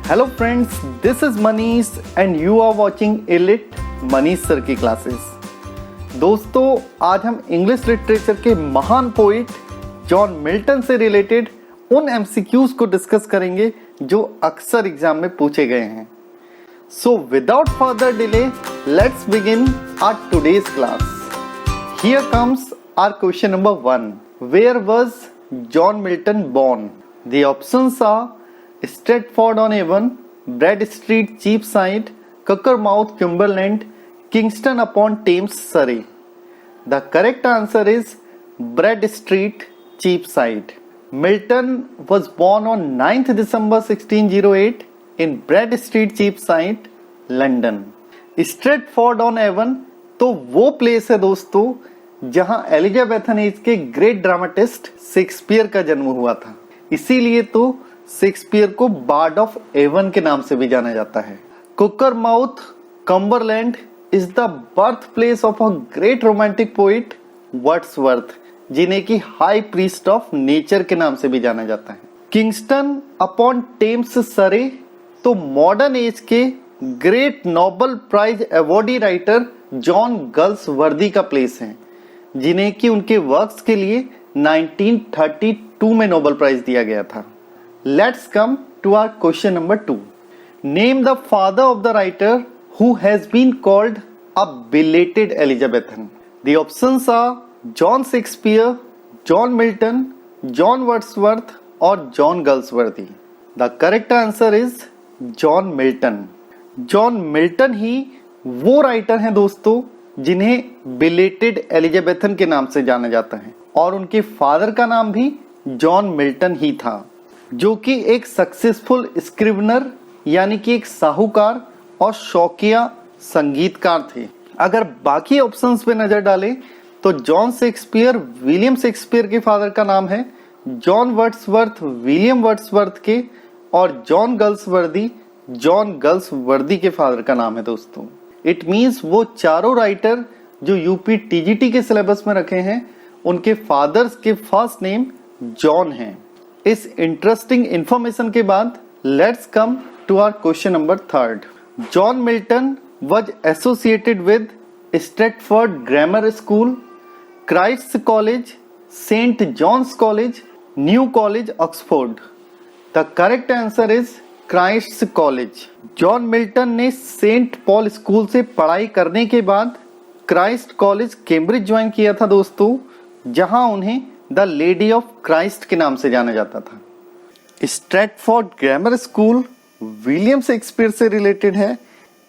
Hello friends, this is Manish and you are watching Elite Manish sir की classes. दोस्तों, आज हम English literature के महान पोइट जॉन मिल्टन से रिलेटेड उन एमसीक्यूज को डिस्कस करेंगे जो अक्सर एग्जाम में पूछे गए हैं। So without further delay, let's begin our today's class. Here comes our question number 1। Where was John Milton born? The options are Stratford-on-Avon, Bread Street, Cheapside, Cockermouth, Cumberland, Kingston-upon-Thames, Surrey. The correct answer is Bread Street, Cheapside. Milton was born on 9th December 1608 in Bread Street, Cheapside, London. Stratford-on-Avon तो वो place है दोस्तों जहां Elizabethan age के great dramatist Shakespeare का जन्म हुआ था। इसीलिए तो शेक्सपियर को बार्ड ऑफ एवन के नाम से भी जाना जाता है। Cockermouth, Cumberland is the birth place of a great romantic poet Wordsworth, जिन्हें की हाई प्रीस्ट ऑफ नेचर के नाम से भी जाना जाता है। किंगस्टन अपॉन टेम्स सरे तो मॉडर्न एज के great Nobel prize awardee writer John Galsworthy का प्लेस है, जिन्हें की उनके वर्क्स के लिए 1932 में नोबेल प्राइज दिया गया था। Let's come to our question number 2। Name the father of the writer who has been called a belated Elizabethan. The options are John Shakespeare, John Milton, John Wordsworth और John Galsworthy. The correct answer is John Milton. John Milton ही वो writer हैं दोस्तों जिन्हें belated Elizabethan के नाम से जाना जाता है, और उनके फादर का नाम भी जॉन मिल्टन ही था, जो कि एक सक्सेसफुल स्क्रिवनर यानी कि एक साहूकार और शौकिया संगीतकार थे। अगर बाकी ऑप्शंस पे नजर डालें तो जॉन शेक्सपियर विलियम शेक्सपियर के फादर का नाम है, जॉन वर्ड्सवर्थ विलियम वर्ड्सवर्थ के, और जॉन गल्सवर्दी के फादर का नाम है दोस्तों। इट मीन्स वो चारों राइटर जो यूपी टीजीटी के सिलेबस में रखे हैं, उनके फादर्स के फर्स्ट नेम जॉन हैं। इस इंटरेस्टिंग इंफॉर्मेशन के बाद let's come to our question number 3। John Milton was associated with Stratford grammar school, Christ college, Saint John's college, new college Oxford. The correct answer is Christ college. John Milton ने Saint Paul school से पढ़ाई करने के बाद Christ college Cambridge join किया था दोस्तों, जहां उन्हें द लेडी ऑफ क्राइस्ट के नाम से जाना जाता था। Stratford grammar school William Shakespeare से रिलेटेड है।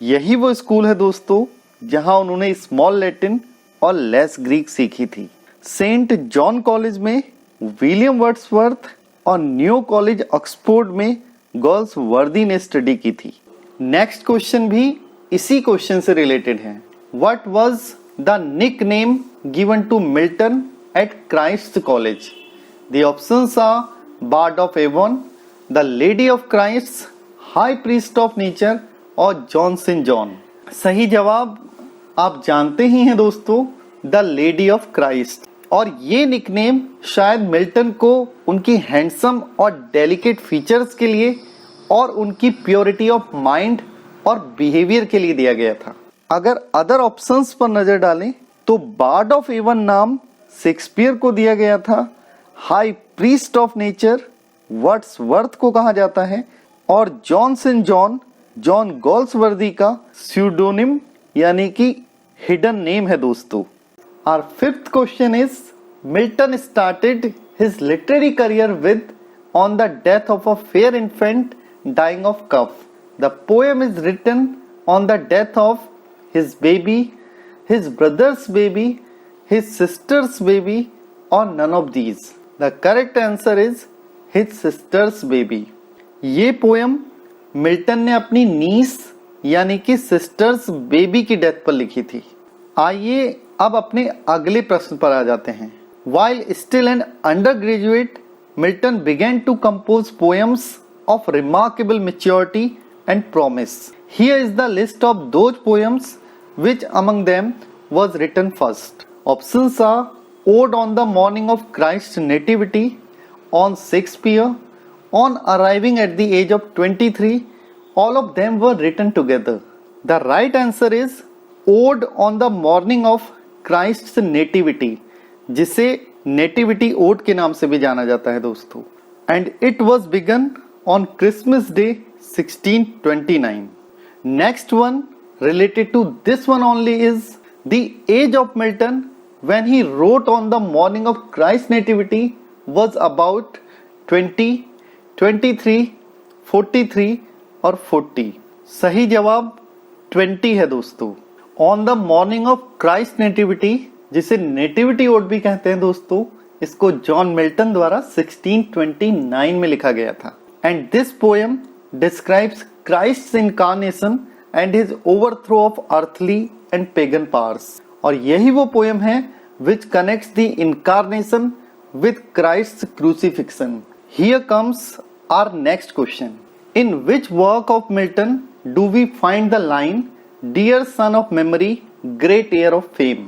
यही वो स्कूल है दोस्तों जहां उन्होंने स्मॉल लैटिन और लेस ग्रीक सीखी थी। सेंट जॉन कॉलेज में विलियम वर्ड्सवर्थ और न्यू कॉलेज ऑक्सफोर्ड में गल्सवर्दी ने स्टडी की थी। नेक्स्ट क्वेश्चन भी इसी क्वेश्चन से रिलेटेड है। What was the nickname given to Milton at Christ College? The options are Bard of Avon, The Lady of Christ, High Priest of Nature और John St. John। सही जवाब आप जानते ही हैं दोस्तों, The Lady of Christ। और ये nickname शायद मिल्टन को उनकी हैंडसम और डेलिकेट फीचर्स के लिए और उनकी प्योरिटी ऑफ माइंड और बिहेवियर के लिए दिया गया था। अगर अदर ऑप्शंस पर नजर डालें तो बार्ड ऑफ एवन नाम शेक्सपियर को दिया गया था, high priest of nature Wordsworth को कहा जाता है, और John Saint John John Galsworthy का स्यूडोनिम यानी कि हिडन नेम है दोस्तों। Our fifth question is Milton started his literary career with on the death of a fair infant dying of cough. The poem is written on the death of his baby, his brothers baby, his sister's baby or none of these? The correct answer is his sister's baby। ये poem Milton ने अपनी नीस यानी कि sisters baby की death पर लिखी थी। आइए अब अपने अगले प्रश्न पर आ जाते हैं। While still an undergraduate, Milton began to compose poems of remarkable maturity and promise. Here is the list of those poems which among them was written first. Options are Ode on the Morning of Christ's Nativity, on Shakespeare, on Arriving at the Age of 23 All of them were written together. The right answer is Ode on the morning of Christ's nativity, जिसे nativity odd के नाम से भी जाना जाता है दोस्तों. And it was begun on Christmas Day 1629. Next one related to this one only is the age of Milton when he wrote on the morning of Christ's nativity was about 20, 23, 43 और 40. सही जवाब 20 है दोस्तों. On the morning of Christ nativity, जिसे nativity odd भी कहते हैं दोस्तों, इसको जॉन मिल्टन द्वारा 1629 में लिखा गया था. And this poem describes Christ's incarnation and his overthrow of earthly and pagan powers. और यही वो पोएम है which connects the incarnation with Christ's crucifixion. Here comes our next question. In which work of Milton do we find the line, "Dear son of memory, great heir of fame"?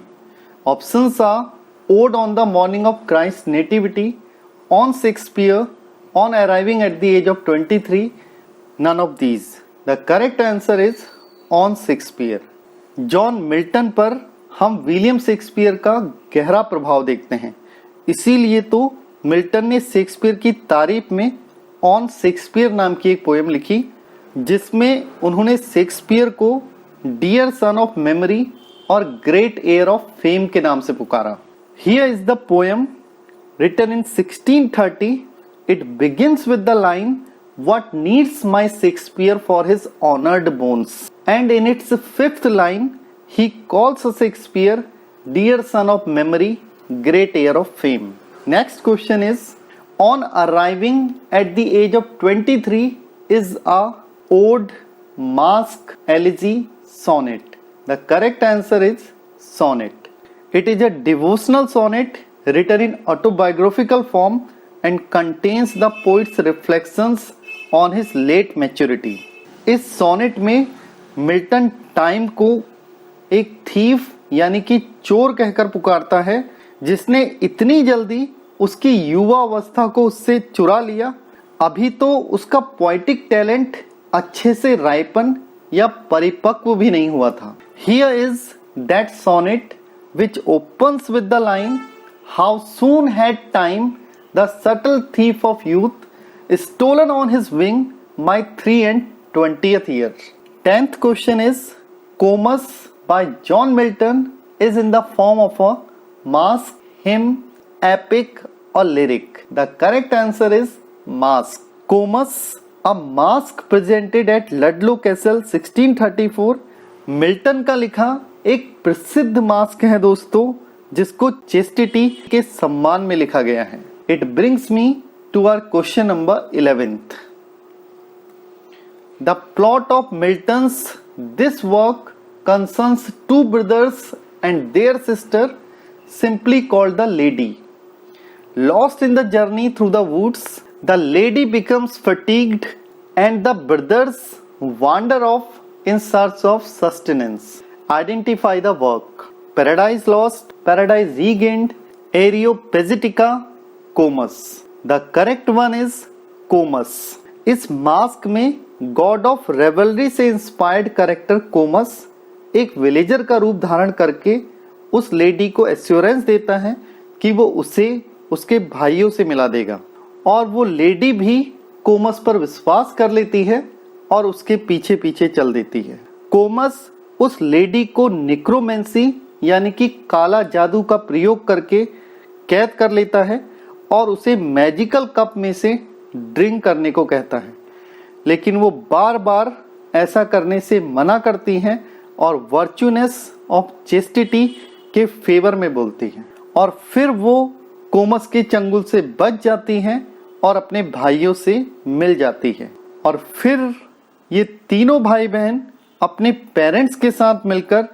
Options are Ode on the morning of Christ's nativity, on Shakespeare, on arriving at the age of 23, none of these. The correct answer is on Shakespeare. John Milton पर हम William Shakespeare का गहरा प्रभाव देखते हैं. इसीलिए तो Milton ने शेक्सपियर की तारीफ में ऑन शेक्सपियर नाम की एक पोएम लिखी, जिसमें उन्होंने शेक्सपियर को डियर सन ऑफ मेमोरी और ग्रेट एयर ऑफ फेम के नाम से पुकारा. Here is the poem written in 1630. It begins with the line, "What needs my Shakespeare for his honored bones?" And in its fifth line, he calls Shakespeare dear son of memory, great heir of fame. Next question is, on arriving at the age of 23 is a ode, masque, elegy, sonnet. The correct answer is sonnet. It is a devotional sonnet written in autobiographical form and contains the poet's reflections on his late maturity. इस sonnet में Milton time को एक thief यानी कि चोर कहकर पुकारता है, जिसने इतनी जल्दी उसकी युवा अवस्था को उससे चुरा लिया. अभी तो उसका पोएटिक टैलेंट अच्छे से रायपन या परिपक्व भी नहीं हुआ था. Here is that sonnet which opens with the line, "how soon had time the subtle thief of youth stolen on his wing my 320th year." 10th question is, Comus by John Milton is in the form of a masque, hymn, epic or lyric. The correct answer is masque. Comus, a masque presented at Ludlow Castle 1634, Milton का लिखा एक प्रसिद्ध mask है दोस्तों, जिसको chastity के सम्मान में लिखा गया है. It brings me to our question number 11th. The plot of Milton's this work concerns two brothers and their sister, simply called the lady. Lost in the journey through the woods, the lady becomes fatigued and the brothers wander off in search of sustenance. Identify the work. Paradise Lost, Paradise Regained, Areopagitica, Comus. The correct one is Comus. इस mask में God of रेवलरी से inspired character Comus एक villager का रूप धारण करके उस lady को एश्योरेंस देता है कि वो उसे उसके भाइयों से मिला देगा, और वो लेडी भी कोमस पर विश्वास कर लेती है और उसके पीछे पीछे चल देती है. कोमस उस लेडी को निक्रोमेंसी यानी कि काला जादू का प्रयोग करके कैद कर लेता है और उसे मैजिकल कप में से ड्रिंक करने को कहता है, लेकिन वो बार बार ऐसा करने से मना करती हैं और वर्चुनेस ऑफ चेस्टिटी के फेवर में बोलती हैं, और फिर वो कोमस के चंगुल से बच जाती हैं और अपने भाइयों से मिल जाती है. और फिर ये तीनों भाई बहन अपने पेरेंट्स के साथ मिलकर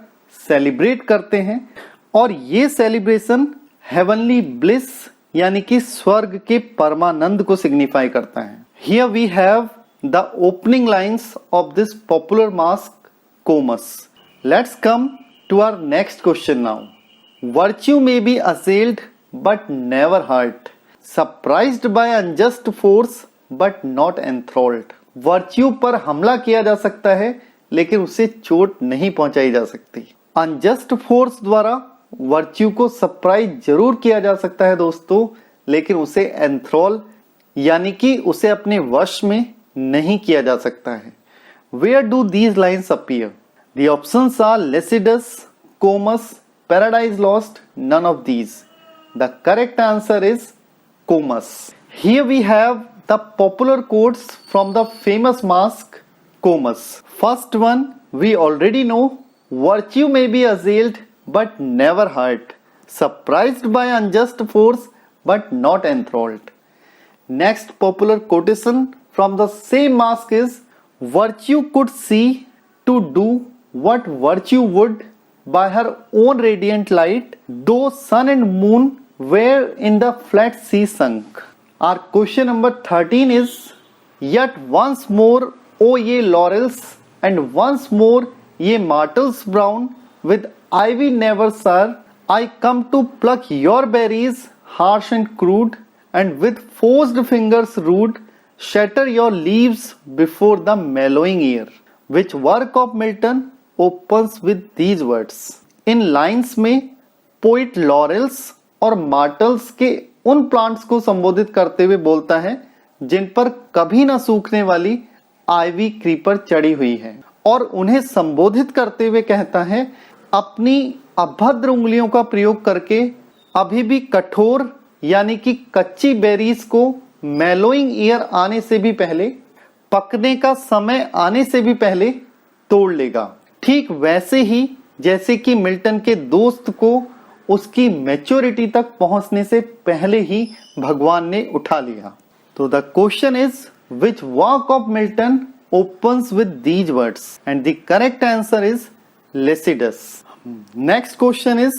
सेलिब्रेट करते हैं, और ये सेलिब्रेशन हेवनली ब्लिस यानी कि स्वर्ग के परमानंद को सिग्निफाई करता है. Here we have the opening lines of this popular masque Comus. Let's come to our next question now. Virtue may be assailed but never hurt, surprised by unjust force but not enthralled. Virtue पर हमला किया जा सकता है लेकिन उसे चोट नहीं पहुंचाई जा सकती। अनजस्ट फोर्स द्वारा वर्च्यू को सरप्राइज जरूर किया जा सकता है दोस्तों, लेकिन उसे एंथ्रोल यानी कि उसे अपने वश में नहीं किया जा सकता है। Where do these lines appear? The options are Lycidas, Comus, Paradise Lost, none of these. The correct answer is Comus. Here we have the popular quotes from the famous mask Comus. First one we already know, virtue may be assailed but never hurt, surprised by unjust force but not enthralled. Next popular quotation from the same mask is, virtue could see to do what virtue would by her own radiant light, though sun and moon were in the flat sea sunk. Our question number 13 is, yet once more, O ye laurels, and once more, ye myrtles brown, with ivy never sour, I come to pluck your berries, harsh and crude, and with forced fingers rude, shatter your leaves before the mellowing ear. Which work of Milton opens with these words? In lines में poet laurels और martyrs के उन plants को संबोधित करते हुए बोलता है जिन पर कभी ना सूखने वाली आइवी क्रीपर चढ़ी हुई है, और उन्हें संबोधित करते हुए कहता है, अपनी अभद्र उंगलियों का प्रयोग करके अभी भी कठोर यानी कि कच्ची बेरीज को मेलोइंग ईयर आने से भी पहले, पकने का समय आने से भी पहले तोड़ लेगा। ठीक वैसे ही जैसे कि मिल्टन के दोस्त को उसकी मैच्योरिटी तक पहुंचने से पहले ही भगवान ने उठा लिया। तो the question is, which work of Milton opens with these words, and the correct answer is Lycidas. Next question is,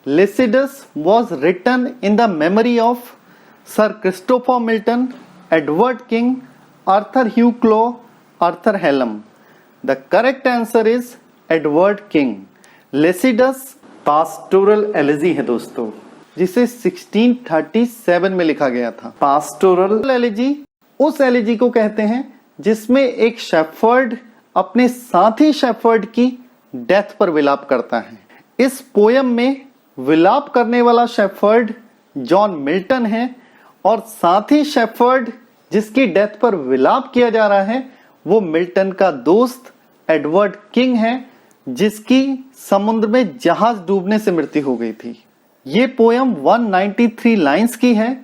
Lycidas was written in the memory of Sir Christopher Milton, Edward King, Arthur Hugh Clough, Arthur Hallam. The correct answer is Edward King. Lycidas pastoral elegy है दोस्तों, जिसे 1637 में लिखा गया था। Pastoral elegy उस elegy को कहते हैं जिसमें एक शेफर्ड अपने साथी शेफर्ड की डेथ पर विलाप करता है। इस पोयम में विलाप करने वाला शेफर्ड जॉन मिल्टन है और साथी शेफर्ड जिसकी डेथ पर विलाप किया जा रहा है वो मिल्टन का दोस्त एडवर्ड किंग है, जिसकी समुद्र में जहाज डूबने से मृत्यु हो गई थी। ये पोयम 193 लाइंस की है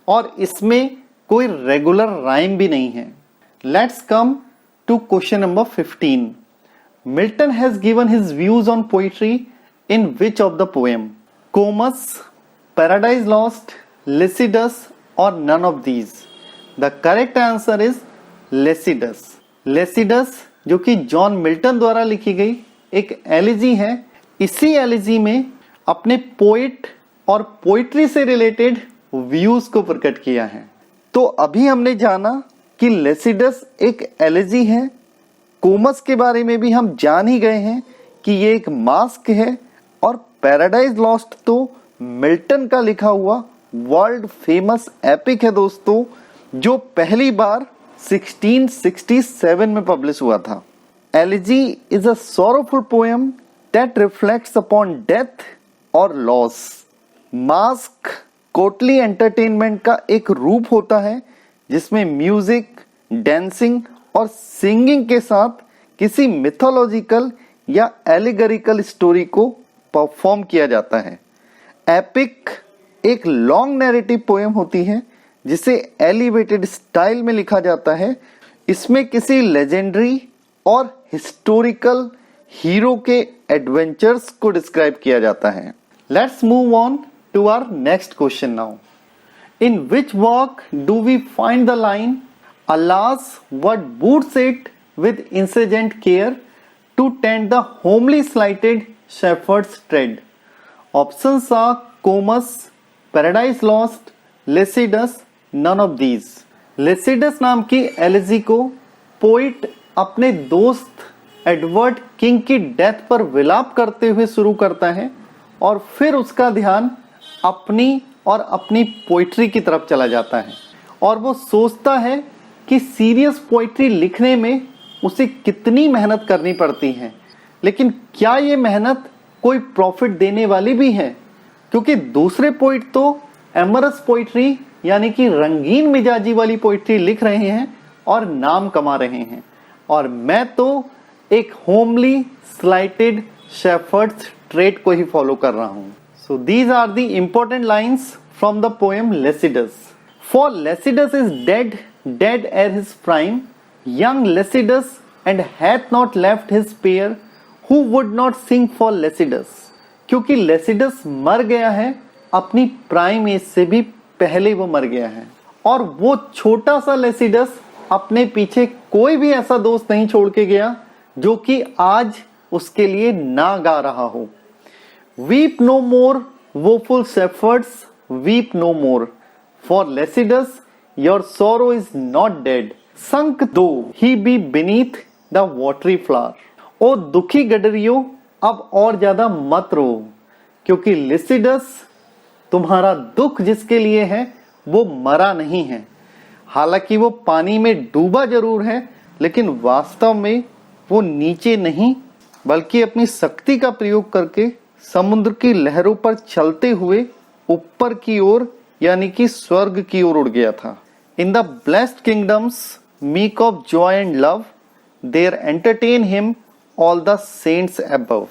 और इसमें कोई रेगुलर राइम भी नहीं है। Let's come to question number 15. Milton has given his views on poetry in which of the poem? Comus, Paradise Lost, Lycidas, or none of these? The correct answer is Lycidas. Lycidas जो कि John Milton द्वारा लिखी गई एक elegy है। इसी elegy में अपने पोइट और पोइट्री से रिलेटेड व्यूज को प्रकट किया है। तो अभी हमने जाना कि लेसिडस एक एलिजी है। कोमस के बारे में भी हम जान ही गए हैं कि ये एक मास्क है, और पैराडाइज लॉस्ट तो मिल्टन का लिखा हुआ वर्ल्ड फेमस एपिक है दोस्तों, जो पहली बार 1667 में पब्लिश हुआ था। Elegy is a sorrowful poem that reflects upon death और लॉस। मास्क कोर्टली एंटरटेनमेंट का एक रूप होता है जिसमें म्यूजिक, डांसिंग और सिंगिंग के साथ किसी मिथोलॉजिकल या एलिगरिकल स्टोरी को परफॉर्म किया जाता है। एपिक एक लॉन्ग नैरेटिव पोएम होती है जिसे एलिवेटेड स्टाइल में लिखा जाता है। इसमें किसी लेजेंडरी और हिस्टोरिकल हीरो के एडवेंचर्स को डिस्क्राइब किया जाता है। Let's move on to our next question now. In which work do we find the line Alas, what boots it with incessant care to tend the homely slighted shepherd's tread? Options are Comus, Paradise Lost, Lycidas, none of these. Lycidas नाम की elegy को poet अपने दोस्त Edward king की death पर विलाप करते हुए शुरू करता है और फिर उसका ध्यान अपनी और अपनी पोइट्री की तरफ चला जाता है और वो सोचता है कि सीरियस पोइट्री लिखने में उसे कितनी मेहनत करनी पड़ती है, लेकिन क्या ये मेहनत कोई प्रॉफिट देने वाली भी है? क्योंकि दूसरे पोइट तो एमरस पोइट्री यानी कि रंगीन मिजाजी वाली पोइट्री लिख रहे हैं और नाम कमा रहे हैं, और मैं तो एक होमली स्लाइटेड शेफर्ड्स ट्रेट को ही फॉलो कर रहा हूं। So these are the important lines from the poem Lycidas. For Lycidas is dead, dead ere his prime, young Lycidas and hath not left his peer, who would not sing for Lycidas. क्योंकि Lycidas मर गया है, अपनी prime age से भी पहले वो मर गया है, और वो छोटा सा लेसिडस अपने पीछे कोई भी ऐसा दोस्त नहीं छोड़ के गया जो कि आज उसके लिए ना गा रहा हो। Weep no more woeful shepherds, weep no more, for Lycidas your sorrow is not dead, sunk though he be beneath the watery flower. ओ दुखी गडरियो, अब और ज्यादा मत रो, क्योंकि लेसिडस तुम्हारा दुख जिसके लिए है वो मरा नहीं है। हालांकि वो पानी में डूबा जरूर है, लेकिन वास्तव में वो नीचे नहीं बल्कि अपनी शक्ति का प्रयोग करके समुद्र की लहरों पर चलते हुए ऊपर की ओर यानी कि स्वर्ग की ओर उड़ गया था। In the blessed kingdoms meek of joy and love, there entertain him all the saints above.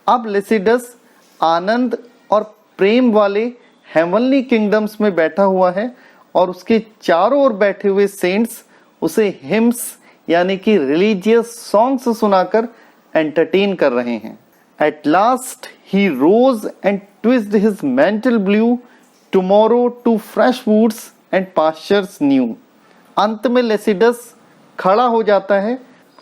अब लेसिडस आनंद और प्रेम वाले हेवनली किंगडम्स में बैठा हुआ है और उसके चारों ओर बैठे हुए सेंट्स उसे हिम्स यानी कि रिलीजियस सॉन्ग्स सुनाकर एंटरटेन कर रहे हैं। At last he rose and twitched his mantle blue, tomorrow to fresh woods and pastures new. अंत में लेसिडस खड़ा हो जाता है,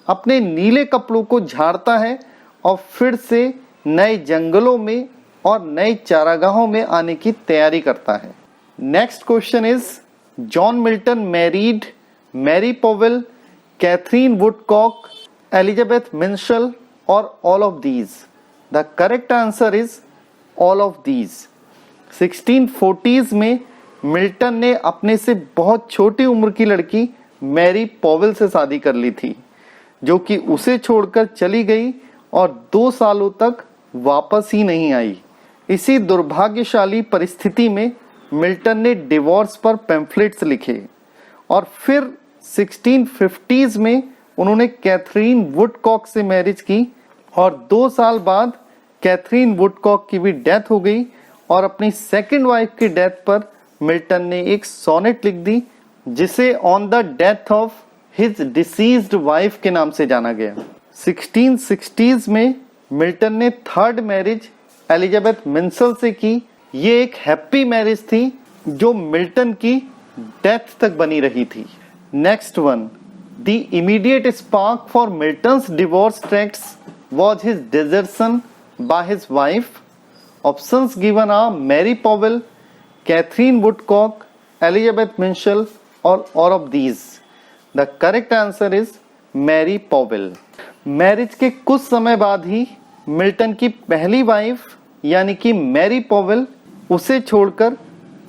अपने नीले कपड़ों को झाड़ता है और फिर से नए जंगलों में और नए चारागाहों में आने की तैयारी करता है। Next question is, John Milton married Mary Powell, Katherine Woodcock, Elizabeth Minshull और all of these? The correct answer is all of these. 1640s में मिल्टन ने अपने से बहुत छोटी उम्र की लड़की मैरी पॉवेल से शादी कर ली थी, जो कि उसे छोड़कर चली गई और 2 सालों तक वापस ही नहीं आई। इसी दुर्भाग्यशाली परिस्थिति में मिल्टन ने डिवोर्स पर पैम्फलेट्स लिखे और फिर 1650s में उन्होंने कैथरीन वुडकॉक से मैरिज की, और 2 साल बाद कैथरीन वुडकॉक की भी डेथ हो गई और अपनी सेकंड वाइफ की डेथ पर मिल्टन ने एक सोनेट लिख दी, जिसे on the death of his deceased wife के नाम से जाना गया। 1660s में मिल्टन ने थर्ड मैरिज एलिजाबेथ मिंसल से की। ये एक हैप्पी मैरिज थी जो मिल्टन की डेथ तक बनी रही थी। Next one, the immediate spark for Milton's divorce tracts was his desertion by his wife. Options given are Mary Powell, Catherine Woodcock, Elizabeth Minshall or all of these. The correct answer is Mary Powell. Marriage के कुछ समय बाद ही Milton की पहली wife यानी कि Mary Powell उसे छोड़कर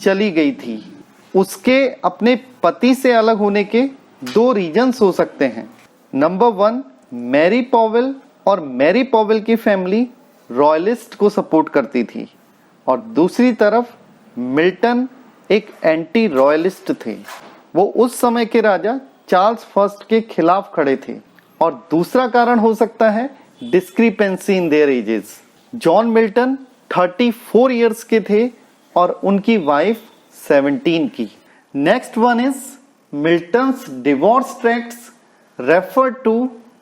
चली गई थी। उसके अपने पति से अलग होने के 2 रीजन्स हो सकते हैं। नंबर 1, मैरी पॉवेल और मैरी पॉवेल की फैमिली रॉयलिस्ट को सपोर्ट करती थी, और दूसरी तरफ मिल्टन एक एंटी रॉयलिस्ट थे। वो उस समय के राजा चार्ल्स फर्स्ट के खिलाफ खड़े थे। और दूसरा कारण हो सकता है discrepancy in their ages. John Milton 34 years के थे और उनकी वाइफ 17 की। Next one is Milton's divorce tracts refer to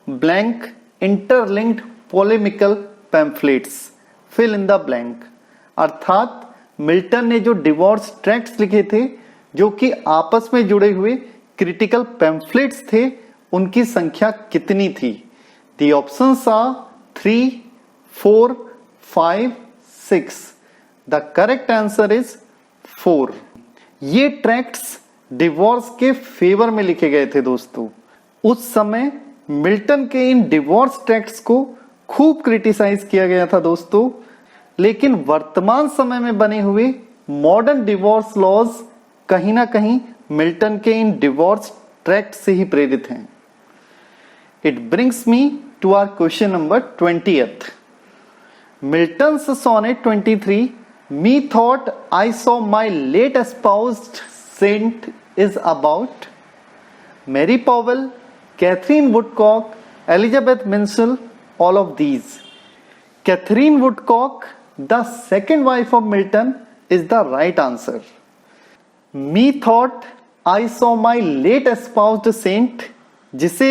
blank interlinked polemical pamphlets, fill in the blank. अर्थात मिल्टन ने जो डिवोर्स ट्रैक्ट्स लिखे थे जो कि आपस में जुड़े हुए क्रिटिकल पैम्फलेट्स थे, उनकी संख्या कितनी थी? The options are 3, 4, 5, 6। The correct answer is 4। ये ट्रैक्ट्स डिवोर्स के फेवर में लिखे गए थे दोस्तों। उस समय मिल्टन के इन डिवोर्स ट्रैक्ट्स को खूब क्रिटिसाइज किया गया था दोस्तों, लेकिन वर्तमान समय में बने हुए मॉडर्न डिवोर्स लॉज कहीं ना कहीं मिल्टन के इन डिवोर्स ट्रैक्ट से ही प्रेरित हैं। It brings me to our question number 20th। Milton's sonnet 23 methought I saw my late espoused saint is about Mary Powell, Katherine Woodcock, Elizabeth Minshull, all of these. Catherine Woodcock, the second wife of Milton, is the right answer. Methought I saw my late espoused saint, जिसे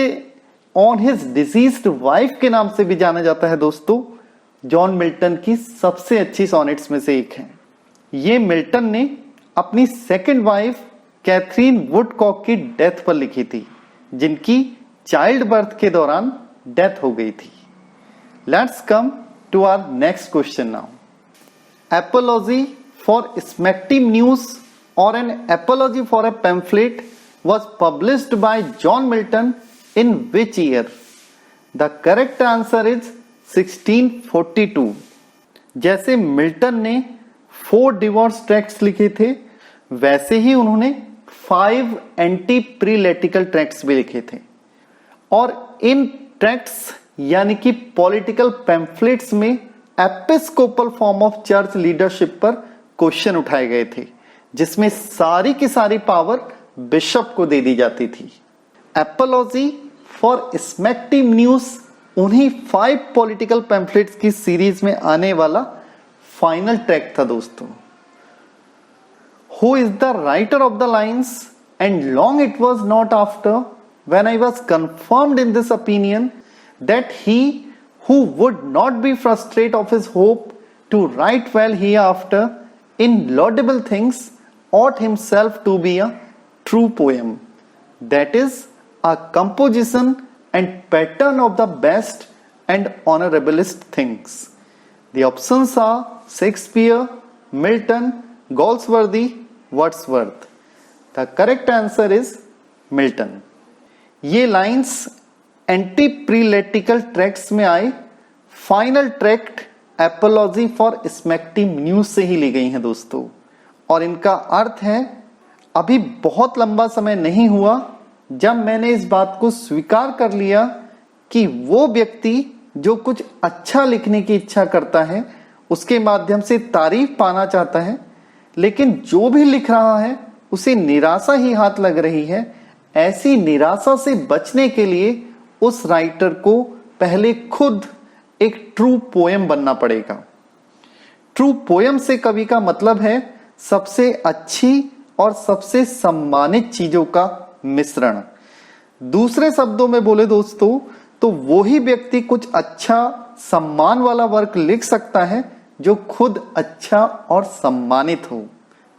on his deceased wife के नाम से भी जाना जाता है दोस्तों, John Milton की सबसे अच्छी सॉनेट्स में से एक है। ये मिल्टन ने अपनी सेकंड वाइफ कैथरीन वुडकॉक की डेथ पर लिखी थी, जिनकी चाइल्ड बर्थ के दौरान डेथ हो गई थी। Let's come to our next question now. Apology for Smectime News or an apology for a pamphlet was published by John Milton in which year? The correct answer is 1642. जैसे Milton ने 4 divorce tracts लिखे थे, वैसे ही उन्होंने 5 anti prelatical tracts भी लिखे थे, और इन ट्रैक्ट्स यानी कि पॉलिटिकल पैम्फलेट्स में Episcopal form of church leadership पर क्वेश्चन उठाए गए थे, जिसमें सारी की सारी पावर बिशप को दे दी जाती थी। एपोलॉजी फॉर स्मेक्टिम न्यूज उन्हीं 5 पॉलिटिकल पैम्फलेट्स की सीरीज में आने वाला फाइनल ट्रैक्ट था दोस्तों। Who is the writer of the lines and long it was not after when I was confirmed in this opinion that he who would not be frustrate of his hope to write well hereafter in laudable things ought himself to be a true poem, that is a composition and pattern of the best and honorablest things. The options are Shakespeare, Milton, Galsworthy, Wordsworth. The correct answer is Milton. ये lines anti prelatical tracts में आए final tract apology for Smectymnuus से ही ली गई हैं दोस्तों, और इनका अर्थ है अभी बहुत लंबा समय नहीं हुआ जब मैंने इस बात को स्वीकार कर लिया कि वो व्यक्ति जो कुछ अच्छा लिखने की इच्छा करता है, उसके माध्यम से तारीफ पाना चाहता है, लेकिन जो भी लिख रहा है उसे निराशा ही हाथ लग रही है, ऐसी निराशा से बचने के लिए उस राइटर को पहले खुद एक ट्रू पोएम बनना पड़ेगा। ट्रू पोएम से कवि का मतलब है सबसे अच्छी और सबसे सम्मानित चीजों का मिश्रण। दूसरे शब्दों में बोले दोस्तों तो वो ही व्यक्ति कुछ अच्छा सम्मान वाला वर्क लिख सकता है जो खुद अच्छा और सम्मानित हो।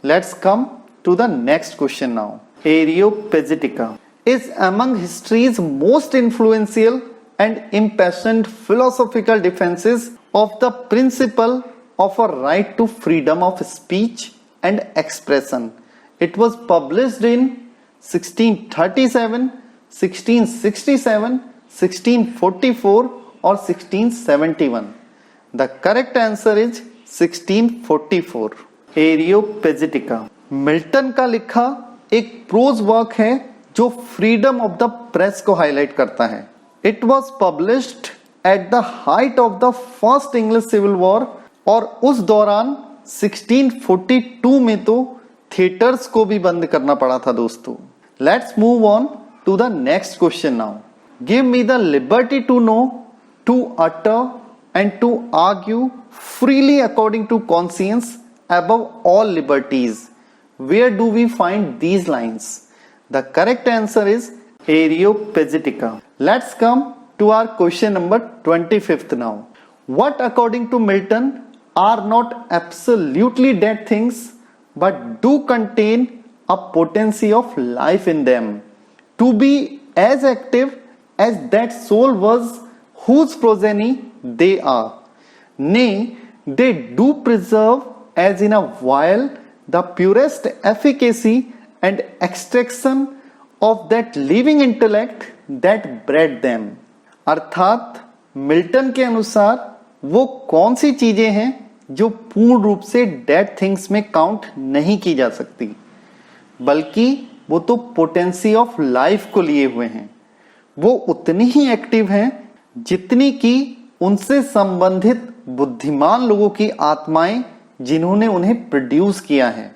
Let's come to the next question now. Areopagitica is among history's most influential and impassioned philosophical defenses of the principle of a right to freedom of speech and expression. It was published in 1637, 1667, 1644 or 1671. The correct answer is 1644. Areopagitica Milton का लिखा एक prose work है जो freedom of the press को highlight करता है। It was published at the height of the first English civil war, और उस दौरान 1642 में तो थिएटर्स को भी बंद करना पड़ा था दोस्तों। Let's move on to the next question now. Give me the liberty to know, to utter and to argue freely according to conscience above all liberties. Where do we find these lines? The correct answer is Areopagitica. Let's come to our question number 25th now. What according to Milton are not absolutely dead things but do contain a potency of life in them, to be as active as that soul was whose progeny they are. Nay, they do preserve as in a vial the purest efficacy and extraction of that living intellect that bred them. अर्थात Milton के अनुसार वो कौन सी चीजें हैं जो पूर्ण रूप से डेड थिंग्स में काउंट नहीं की जा सकती, बल्कि वो तो पोटेंसी ऑफ लाइफ को लिए हुए हैं। वो उतनी ही एक्टिव हैं जितनी कि उनसे संबंधित बुद्धिमान लोगों की आत्माएं जिन्होंने उन्हें प्रोड्यूस किया है।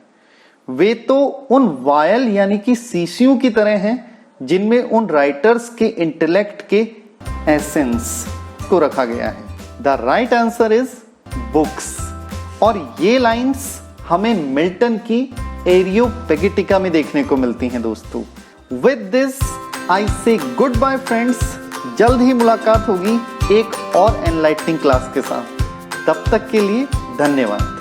वे तो उन वायल यानी कि शीशियों की तरह हैं जिनमें उन राइटर्स के इंटेलेक्ट के एसेंस को रखा गया है। The right answer is books. और ये लाइंस हमें मिल्टन की एरियोपेगिटिका में देखने को मिलती हैं दोस्तों। विद दिस आई से गुड बाय फ्रेंड्स। जल्द ही मुलाकात होगी एक और एनलाइटनिंग क्लास के साथ। तब तक के लिए धन्यवाद।